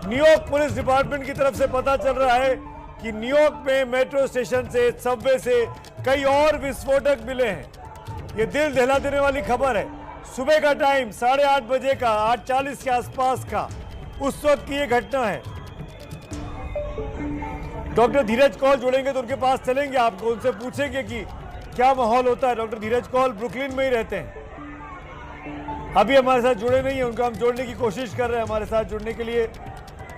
New York police department की तरफ से पता चल रहा है कि न्यूयॉर्क में मेट्रो स्टेशन से, सबवे से कई और विस्फोटक मिले हैं। ये दिल दहला देने वाली खबर है। सुबह का टाइम 8:30 बजे का, 8:40 के आसपास का उस वक्त की ये घटना है। डॉक्टर धीरज कौल जुड़ेंगे तो उनके पास चलेंगे, आपको उनसे पूछेंगे कि क्या माहौल होता है। डॉक्टर धीरज कौल ब्रुकलिन में ही रहते हैं, अभी हमारे साथ जुड़े नहीं है, उनको हम जोड़ने की कोशिश कर रहे हैं। हमारे साथ जुड़ने के लिए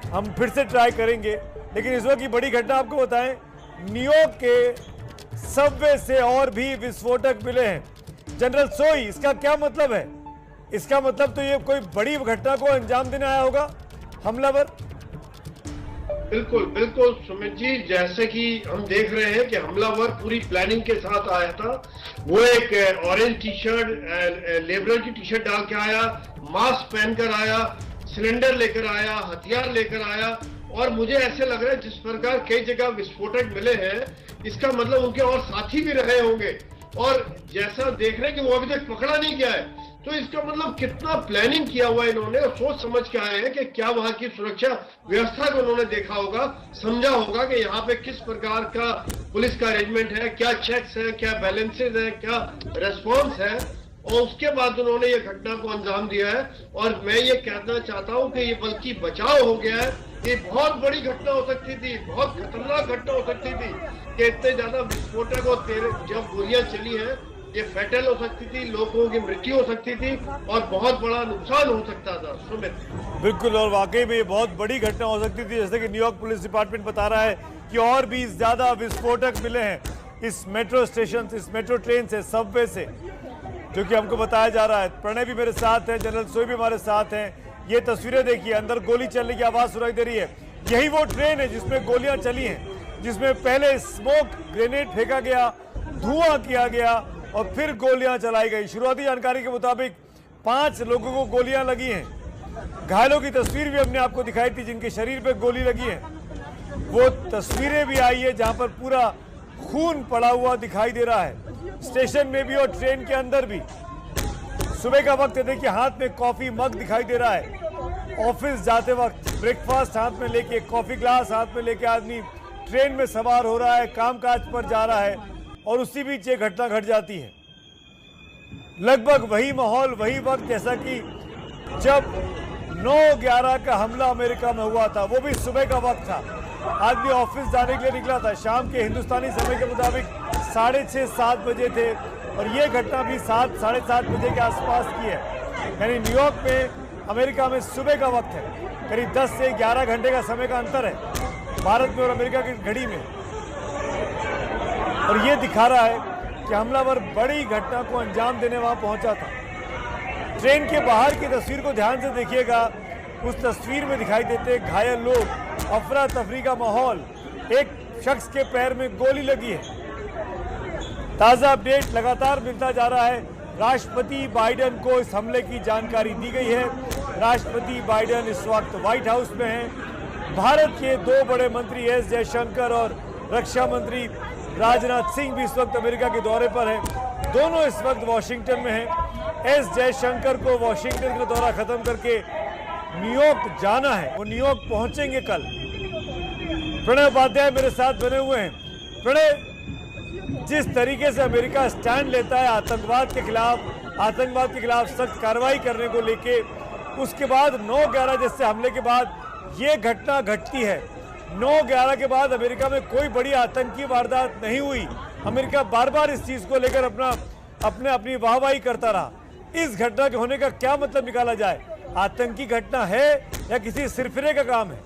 हम फिर से ट्राई करेंगे, लेकिन इस वक्त की बड़ी घटना आपको बताएं, न्यूयॉर्क के सबवे से और भी विस्फोटक मिले हैं। जनरल सोई, इसका क्या मतलब है? इसका मतलब तो ये कोई बड़ी घटना को अंजाम देने आया होगा हमलावर। बिल्कुल बिल्कुल सुमित जी, जैसे कि हम देख रहे हैं कि हमलावर पूरी प्लानिंग के साथ आया था। वो एक ऑरेंज टी शर्ट, लेबरल की टी शर्ट डाल के आया, मास्क पहनकर आया, सिलेंडर लेकर आया, हथियार लेकर आया, और मुझे ऐसे लग रहा है जिस प्रकार कई जगह विस्फोटक मिले हैं, इसका मतलब उनके और साथी भी रहे होंगे। और जैसा देख रहे हैं कि वो अभी तक पकड़ा नहीं गया है, तो इसका मतलब कितना प्लानिंग किया हुआ इन्होंने, और सोच समझ के आए हैं कि क्या वहां की सुरक्षा व्यवस्था को उन्होंने देखा होगा, समझा होगा कि यहाँ पे किस प्रकार का पुलिस का अरेंजमेंट है, क्या चेक्स है, क्या बैलेंसेज है, क्या रेस्पॉन्स है, और उसके बाद उन्होंने ये घटना को अंजाम दिया है। और मैं ये कहना चाहता हूँ कि ये बल्कि बचाव हो गया है। ये बहुत बड़ी घटना हो सकती थी, बहुत खतरनाक घटना हो सकती थी कि इतने ज्यादा विस्फोटक और जब गोलियां चली हैं, ये फैटल हो सकती थी, लोगों की मृत्यु हो सकती थी और बहुत बड़ा नुकसान हो सकता था। सुमित, बिल्कुल, और वाकई में ये बहुत बड़ी घटना हो सकती थी, जैसे कि न्यूयॉर्क पुलिस डिपार्टमेंट बता रहा है कि और भी ज्यादा विस्फोटक मिले हैं इस मेट्रो स्टेशन, इस मेट्रो ट्रेन से, सबवे से, जो कि हमको बताया जा रहा है। प्रणय भी मेरे साथ है, जनरल सोई भी हमारे साथ हैं। ये तस्वीरें देखिए, अंदर गोली चलने की आवाज सुनाई दे रही है। यही वो ट्रेन है जिसमें गोलियां चली हैं, जिसमें पहले स्मोक ग्रेनेड फेंका गया, धुआं किया गया और फिर गोलियां चलाई गई। शुरुआती जानकारी के मुताबिक 5 लोगों को गोलियां लगी हैं। घायलों की तस्वीर भी हमने आपको दिखाई थी, जिनके शरीर पे गोली लगी है। वो तस्वीरें भी आई है जहां पर पूरा खून पड़ा हुआ दिखाई दे रहा है, स्टेशन में भी और ट्रेन के अंदर भी। सुबह का वक्त है, देखिए हाथ में कॉफी मग दिखाई दे रहा है। ऑफिस जाते वक्त ब्रेकफास्ट हाथ में लेके, कॉफी ग्लास हाथ में लेके आदमी ट्रेन में सवार हो रहा है, कामकाज पर जा रहा है, और उसी बीच ये घटना घट जाती है। लगभग वही माहौल, वही वक्त जैसा कि जब 9/11 का हमला अमेरिका में हुआ था, वो भी सुबह का वक्त था। आदमी ऑफिस जाने के लिए निकला था, शाम के हिंदुस्तानी समय के मुताबिक 6:30-7 बजे थे, और ये घटना भी 7-7:30 बजे के आसपास की है। यानी न्यूयॉर्क में, अमेरिका में सुबह का वक्त है, करीब 10 से 11 घंटे का समय का अंतर है भारत में और अमेरिका की घड़ी में। और ये दिखा रहा है कि हमलावर बड़ी घटना को अंजाम देने वहां पहुंचा था। ट्रेन के बाहर की तस्वीर को ध्यान से देखिएगा, उस तस्वीर में दिखाई देते घायल लोग, अफरा तफरी का माहौल, एक शख्स के पैर में गोली लगी है। ताज़ा अपडेट लगातार मिलता जा रहा है। राष्ट्रपति बाइडेन को इस हमले की जानकारी दी गई है। राष्ट्रपति बाइडेन इस वक्त व्हाइट हाउस में हैं। भारत के 2 बड़े मंत्री एस जयशंकर और रक्षा मंत्री राजनाथ सिंह भी इस वक्त अमेरिका के दौरे पर हैं। दोनों इस वक्त वॉशिंगटन में हैं। एस जयशंकर को वॉशिंगटन का दौरा खत्म करके न्यूयॉर्क जाना है, वो न्यूयॉर्क पहुंचेंगे कल। प्रणय उपाध्याय मेरे साथ बने हुए हैं। प्रणय, जिस तरीके से अमेरिका स्टैंड लेता है आतंकवाद के खिलाफ सख्त कार्रवाई करने को लेके, उसके बाद 9/11 जैसे हमले के बाद ये घटना घटती है। 9/11 के बाद अमेरिका में कोई बड़ी आतंकी वारदात नहीं हुई। अमेरिका बार बार इस चीज को लेकर अपनी वाहवाही करता रहा। इस घटना के होने का क्या मतलब निकाला जाए? आतंकी घटना है या किसी सिरफिरे का काम है?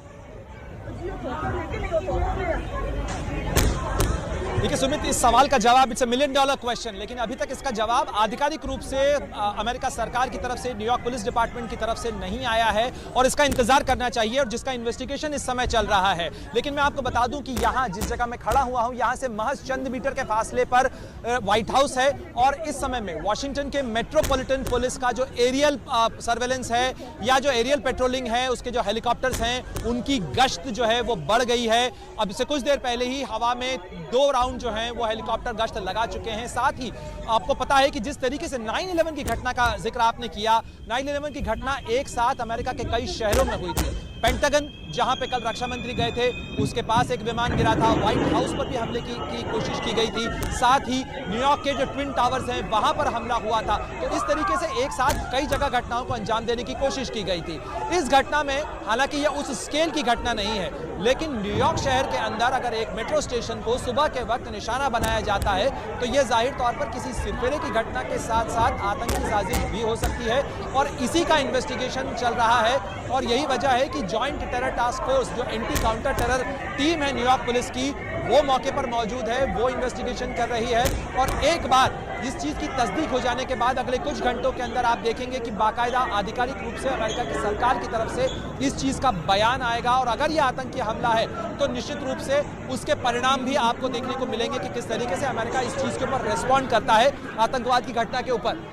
देखिए सुमित, इस सवाल का जवाब इट्स $1 मिलियन क्वेश्चन, लेकिन अभी तक इसका जवाब आधिकारिक रूप से अमेरिका सरकार की तरफ से, न्यूयॉर्क पुलिस डिपार्टमेंट की तरफ से नहीं आया है, और इसका इंतजार करना चाहिए, और जिसका इन्वेस्टिगेशन इस समय चल रहा है। लेकिन मैं आपको बता दूं कि यहाँ जिस जगह मैं खड़ा हुआ हूँ, यहाँ से महज चंद मीटर के फासले पर व्हाइट हाउस है, और इस समय में वॉशिंगटन के मेट्रोपॉलिटन पुलिस का जो एरियल सर्वेलेंस है या जो एरियल पेट्रोलिंग है, उसके जो हेलीकॉप्टर्स हैं, उनकी गश्त जो है वो बढ़ गई है। अब इससे कुछ देर पहले ही हवा में 2 राउंड जो हैं वो हेलीकॉप्टर गश्त लगा चुके हैं। साथ ही आपको पता है कि जिस तरीके से 9/11 की घटना का जिक्र आपने किया, 9/11 की घटना एक साथ अमेरिका के कई शहरों में हुई थी। पेंटागन जहां पे कल रक्षा मंत्री गए थे उसके पास एक विमान गिरा था, व्हाइट हाउस पर भी हमले की कोशिश की गई थी, साथ ही न्यूयॉर्क के जो ट्विन टावर्स हैं वहां पर हमला हुआ था। तो इस तरीके से एक साथ कई जगह घटनाओं को अंजाम देने की कोशिश की गई थी। इस घटना में हालांकि यह उस स्केल की घटना नहीं है, लेकिन न्यूयॉर्क शहर के अंदर अगर एक मेट्रो स्टेशन को सुबह के वक्त निशाना बनाया जाता है तो यह जाहिर तौर पर किसी सिरफिरे की घटना के साथ साथ आतंकी साजिश भी हो सकती है और इसी का इन्वेस्टिगेशन चल रहा है। और यही वजह है कि जॉइंट टेरर टास्क फोर्स, जो एंटी काउंटर टेरर टीम है न्यूयॉर्क पुलिस की, वो मौके पर मौजूद है, वो इन्वेस्टिगेशन कर रही है। और एक बार इस चीज की तस्दीक हो जाने के बाद अगले कुछ घंटों के अंदर आप देखेंगे कि बाकायदा आधिकारिक रूप से अमेरिका की सरकार की तरफ से इस चीज का बयान आएगा। और अगर यह आतंकी हमला है तो निश्चित रूप से उसके परिणाम भी आपको देखने को मिलेंगे कि किस तरीके से अमेरिका इस चीज के ऊपर रिस्पॉन्ड करता है आतंकवाद की घटना के ऊपर।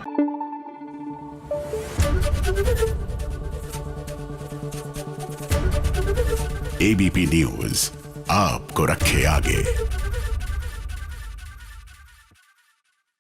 एबीपी न्यूज आपको रखे आगे।